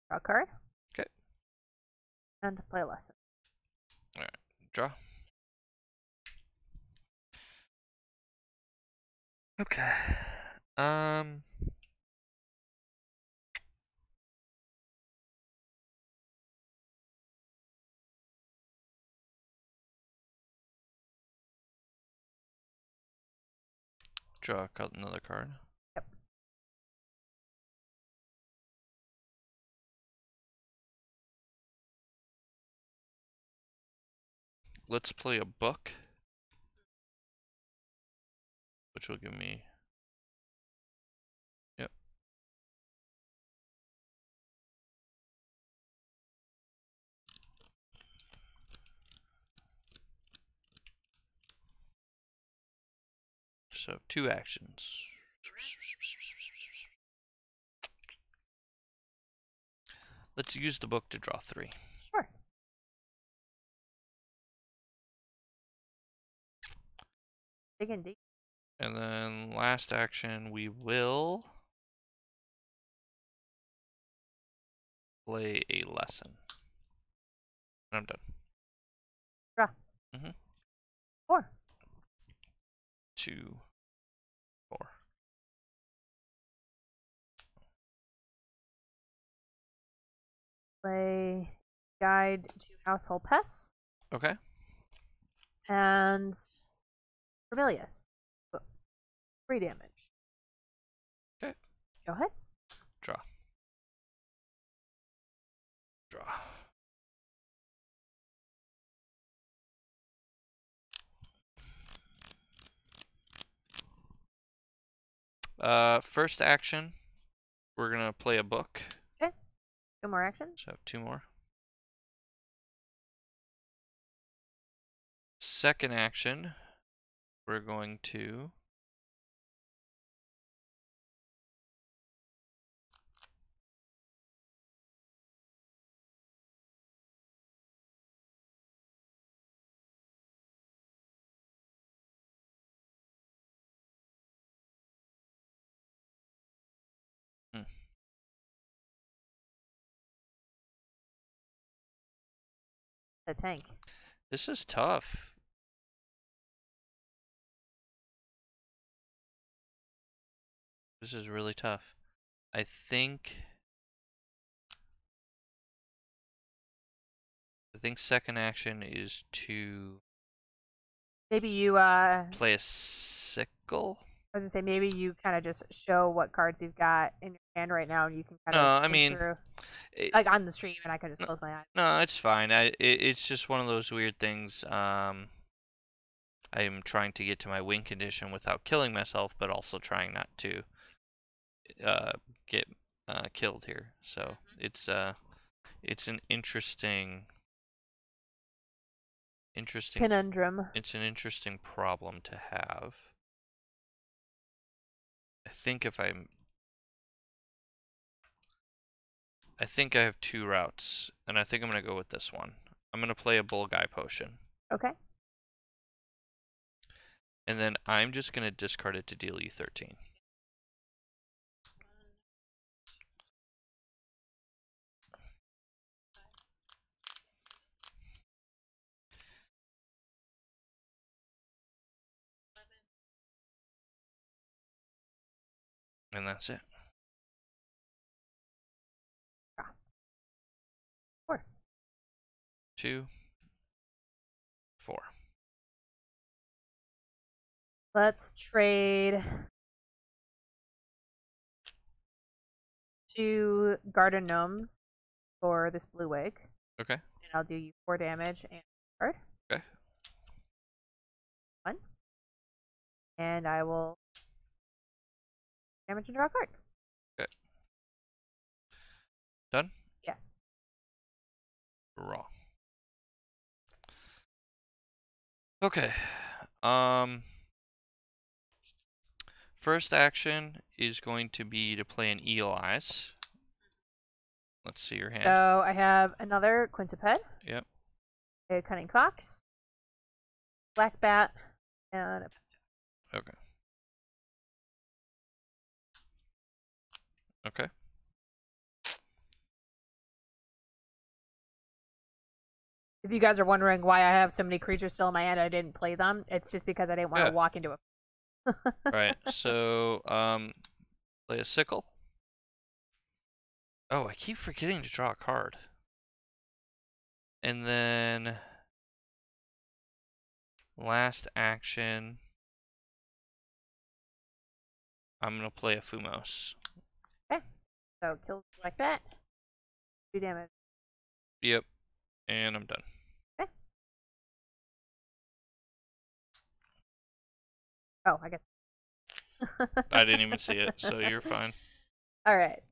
Draw a card. Okay. And play a lesson. Alright. Draw. Okay. Draw another card. Yep. Let's play a book, which will give me... Yep. So 2 actions. Let's use the book to draw 3. Sure. Dig in deep. And then last action, we will play a lesson. And I'm done. Draw. 4. 2, 4. Play Guide to Household Pests. Okay. And Vermillious. 3 damage. Okay. Go ahead. Draw. Draw. First action, we're gonna play a book. Okay. 2 more actions. So I have 2 more. Second action, we're going to The tank. This is tough. This is really tough. I think second action is to Maybe you play a sickle. I was gonna say maybe you kind of just show what cards you've got in your hand right now, and you can kind No, of I mean, through, like on the stream, and I can just close my eyes. No, it's fine. It's just one of those weird things. I'm trying to get to my win condition without killing myself, but also trying not to get killed here. So it's an interesting conundrum. It's an interesting problem to have. I think I have two routes, and I think I'm gonna go with this one. I'm gonna play a Bulgeye Potion. Okay. And then I'm just gonna discard it to deal you 13. And that's it. 4. 2, 4. Let's trade 2 Gardon Gnomes for this Blue Wig. Okay. And I'll do you 4 damage and card. Okay. 1. And I will damage and draw a card. Okay. Done? Yes. Raw. Okay. First action is going to be to play an Eel Eyes. Let's see your hand. So I have another Quintaped. Yep. A Cunning Fox. Black Bat. And a Okay. Okay. If you guys are wondering why I have so many creatures still in my hand, I didn't play them. It's just because I didn't want to walk into a. Right. So, play a Sickle. Oh, I keep forgetting to draw a card. And then last action, I'm gonna play a Fumos. Okay. So kill like that. 2 damage. Yep. And I'm done. Okay. Oh, I guess. I didn't even see it, so you're fine. All right.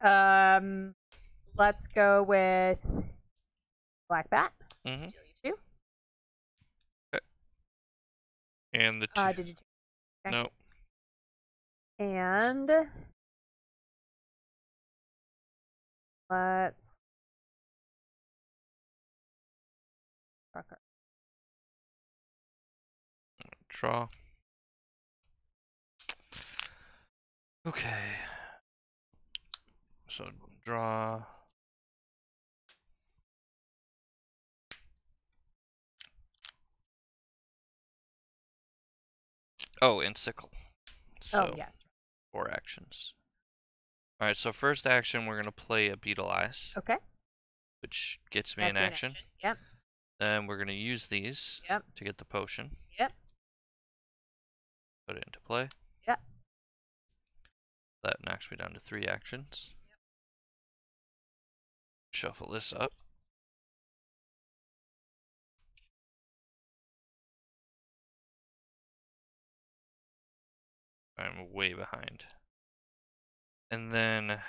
Let's go with Black Bat. Mm-hmm. Deal you 2. Okay. And the 2. Did you? Okay. Nope. And let's Draw. Okay. So draw. Oh, and Sickle. So, oh, yes. 4 actions. Alright, so first action, we're going to play a Beetle Eyes. Okay. Which gets me That's an action. Yep. Then we're going to use these to get the potion. Yep. Put it into play. Yep. That knocks me down to 3 actions. Yep. Shuffle this up. I'm way behind. And then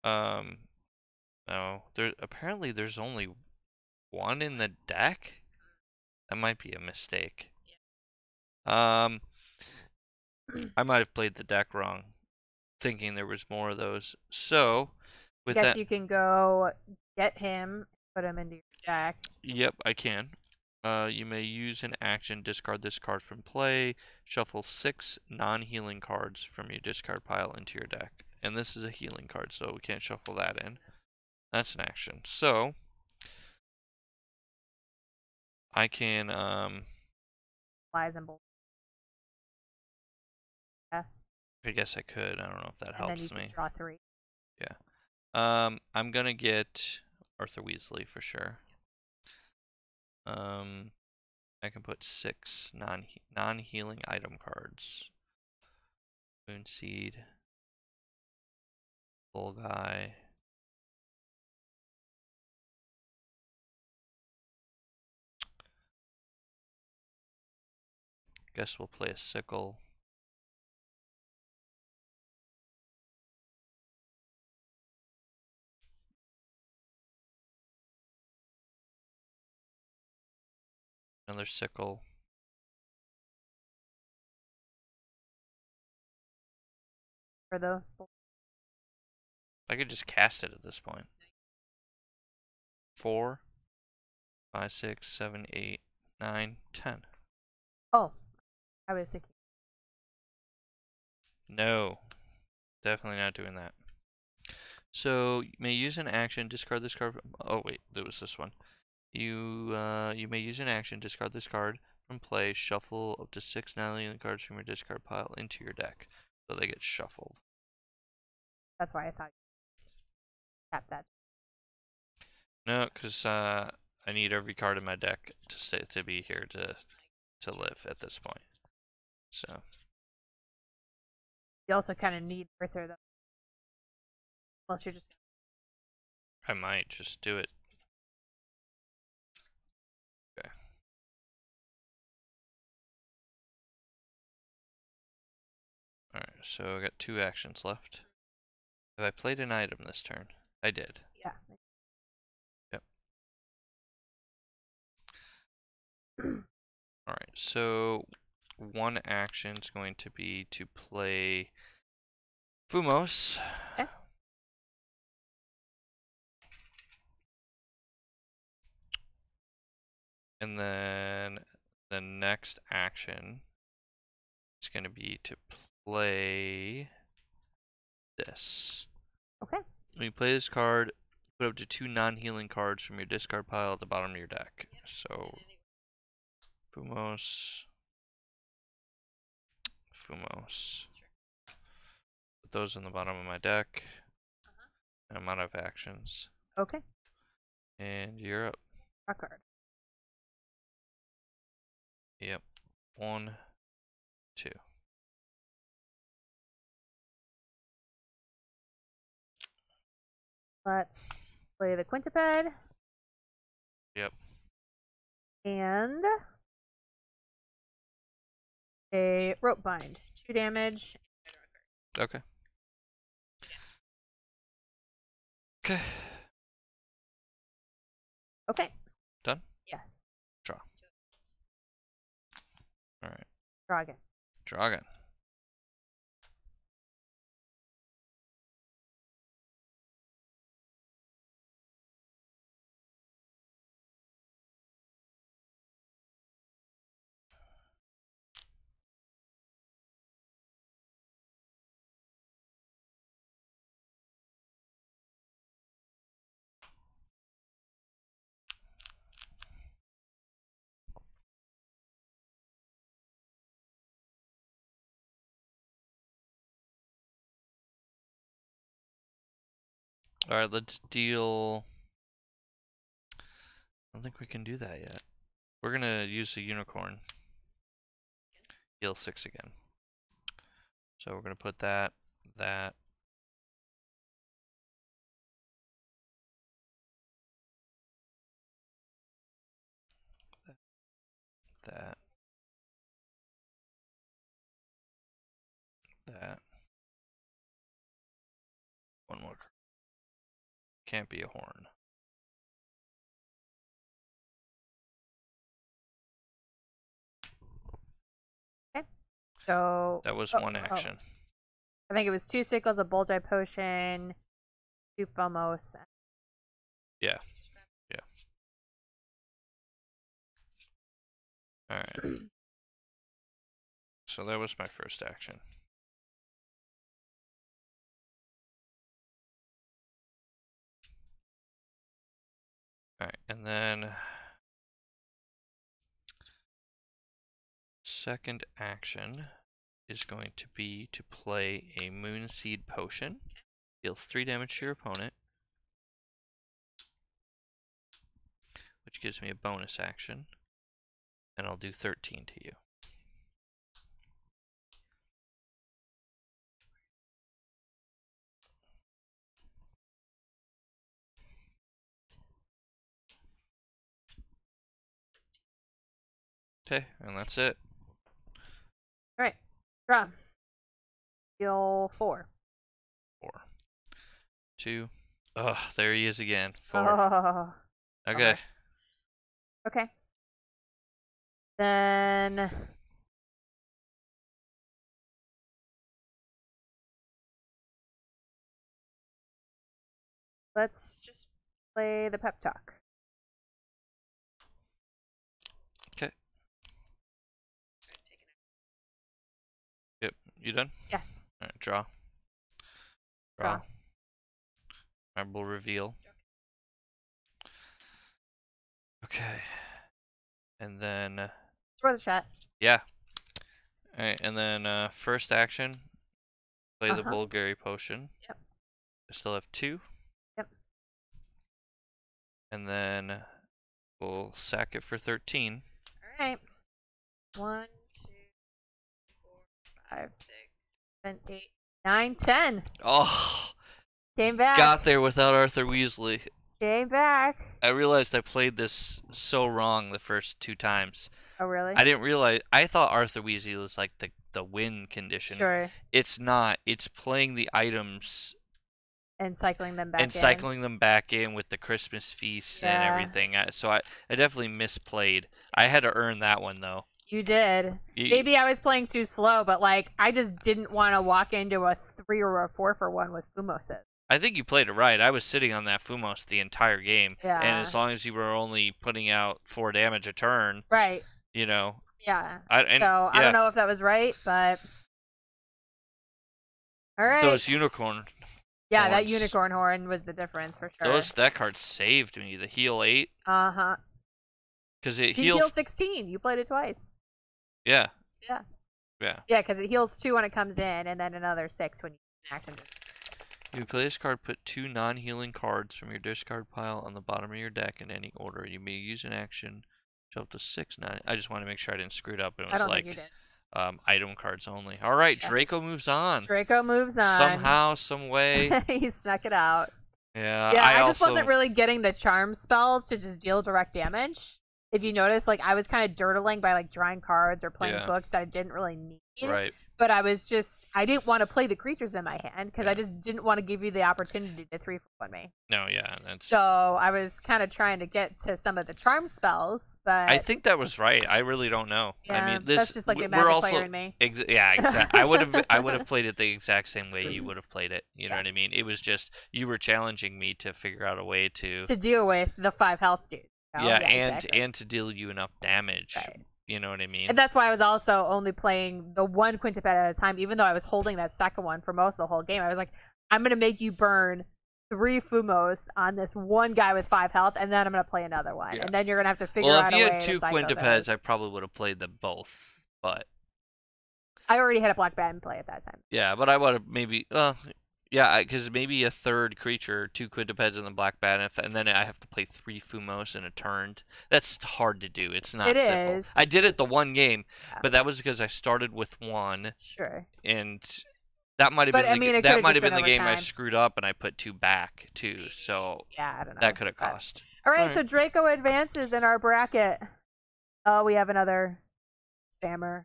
no, apparently there's only 1 in the deck. That might be a mistake. I might have played the deck wrong, thinking there was more of those. So, with I guess that, you can go get him, put him into your deck. Yep, I can. You may use an action, discard this card from play, shuffle 6 non-healing cards from your discard pile into your deck. And this is a healing card, so we can't shuffle that in. That's an action. So, I can, Lies and Bulls. Yes. I guess I could. I don't know if that helps and then you me. Can draw 3. Yeah. I'm gonna get Arthur Weasley for sure. I can put 6 non-healing item cards. Moonseed, Bulgeye, Guess we'll play a Sickle. Another Sickle. For the I could just cast it at this point. 4, 5, 6, 7, 8, 9, 10. Oh, I was thinking. No, definitely not doing that. So you may use an action, discard this card. Oh wait, there was this one. You may use an action, discard this card from play, shuffle up to 6 non-dealing cards from your discard pile into your deck, so they get shuffled. That's why I thought you tapped that. No, because I need every card in my deck to be here to live at this point. So You also kind of need Arthur though. Unless you're just. I might just do it. Okay. Alright, so I got 2 actions left. Have I played an item this turn? I did. Yeah. Yep. Alright, so one action is going to be to play Fumos. Okay. And then the next action is going to be to play this. Okay. When you play this card, put up to 2 non-healing cards from your discard pile at the bottom of your deck. So, Fumos. Put those in the bottom of my deck. And I'm out of actions. Okay. And you're up. A card. Yep. 1, 2. Let's play the Quintaped. Yep. And a Rope Bind. 2 damage. Okay. Okay. Okay. Done? Yes. Draw. Alright. Draw again. Draw again. Alright, let's deal. I don't think we can do that yet. We're gonna use a unicorn. Deal 6 again. So we're gonna put that, that. That. That. One more. Can't be a horn. Okay. So That was one action. I think it was 2 Sickles, a Bulgeye Potion, 2 Fumos. Yeah. Yeah. Alright. So that was my first action. Alright, and then second action is going to be to play a Moonseed Potion. Deals 3 damage to your opponent, which gives me a bonus action, and I'll do 13 to you. Okay, and that's it. Alright. Draw. Deal 4. 4. 2. Ugh, there he is again. 4. Oh. Okay. Okay. Then let's just play the Pep Talk. Okay. Yep. You done? Yes. All right. Draw. Draw. Memorable reveal. Okay. And then. Throw the shot. Yeah. All right. And then first action. Play the Bulgeye Potion. Yep. I still have 2. Yep. And then we'll sack it for 13. All right. 1, 2, 4, 5, 6, 7, 8, 9, 10. Oh. Came back. Got there without Arthur Weasley. Came back. I realized I played this so wrong the first 2 times. Oh, really? I didn't realize. I thought Arthur Weasley was like the win condition. Sure. It's not. It's playing the items And cycling them back and cycling them back in with the Christmas feasts and Yeah. everything. So I definitely misplayed. I had to earn that one though. You did. Maybe I was playing too slow, but like I just didn't want to walk into a 3 or a 4 for 1 with Fumoses. I think you played it right. I was sitting on that Fumos the entire game. Yeah. And as long as you were only putting out 4 damage a turn, Right. you know. Yeah. I don't know if that was right, but all right. Those unicorn. Yeah, that horns. unicorn horn was the difference for sure. That card saved me. The heal 8. Uh-huh. Because it Heal heals. 16. You played it twice. Yeah. Yeah. Yeah. Yeah, because it heals 2 when it comes in, and then another 6 when you action. If you play this card, put 2 non-healing cards from your discard pile on the bottom of your deck in any order. You may use an action to up to 6 9. I just want to make sure I didn't screw it up. It was think you did. Item cards only. All right, Yeah. Draco moves on. Draco moves on. Somehow, some way. He snuck it out. Yeah. Yeah, I just also wasn't really getting the charm spells to just deal direct damage. If you notice, like I was kind of dirtling by like drawing cards or playing books that I didn't really need. Right. But I didn't want to play the creatures in my hand because I just didn't want to give you the opportunity to 3-for-1 me. No, yeah, that's. So I was kind of trying to get to some of the charm spells, but I think that was right. I really don't know. yeah, I mean, this that's just like the we're magic also player in me. yeah, exactly. I would have played it the exact same way you would have played it. You know Yeah. what I mean? It was just you were challenging me to figure out a way to deal with the 5 health dude. yeah, exactly. and to deal you enough damage. Right. You know what I mean? And that's why I was also only playing the 1 Quintaped at a time, even though I was holding that second one for most of the whole game. I was like, I'm going to make you burn 3 Fumos on this one guy with 5 health, and then I'm going to play another one. Yeah. And then you're going to have to figure well, out if a you way had to 2 cycle Quintapeds, those. I probably would have played them both. But I already had a black bat in play at that time. yeah, but I would have maybe yeah, because maybe a third creature, 2 Quintapeds and the black bat, and then I have to play 3 Fumos in a turn. That's hard to do. It's not simple. Is. I did it the one game, Yeah. but that was because I started with 1, Sure. and that might have But, been I mean, it that could've might just have been the been game over I time. screwed up, and I put 2 back too. So Yeah, I don't know. that could have But- cost. All right, All so right. Draco advances in our bracket. Oh, we have another spammer.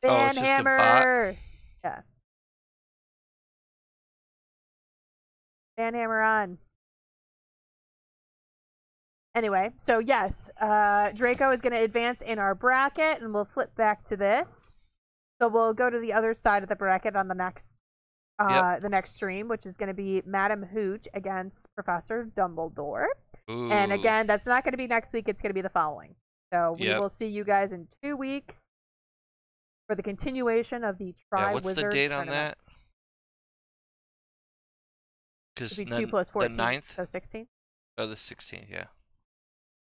Oh, it's just a bot? Banhammer. Yeah. Banhammer on. Anyway, so yes, Draco is going to advance in our bracket, and we'll flip back to this. So we'll go to the other side of the bracket on the next the next stream, which is going to be Madam Hooch against Professor Dumbledore. Ooh. And again, that's not going to be next week. It's going to be the following. So we Yep. will see you guys in 2 weeks for the continuation of the Triwizard yeah, what's the date on tournament. that? Because It'll be 2 plus 14, the 9th. so 16. Oh, the 16th. Yeah.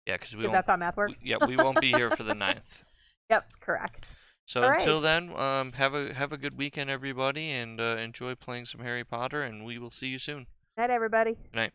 Yeah, because we Because won't. that's how math works. Yeah, we won't be here for the 9th. Yep, correct. So All until right. then, have a good weekend, everybody, and enjoy playing some Harry Potter. And we will see you soon. Night, everybody. Good night.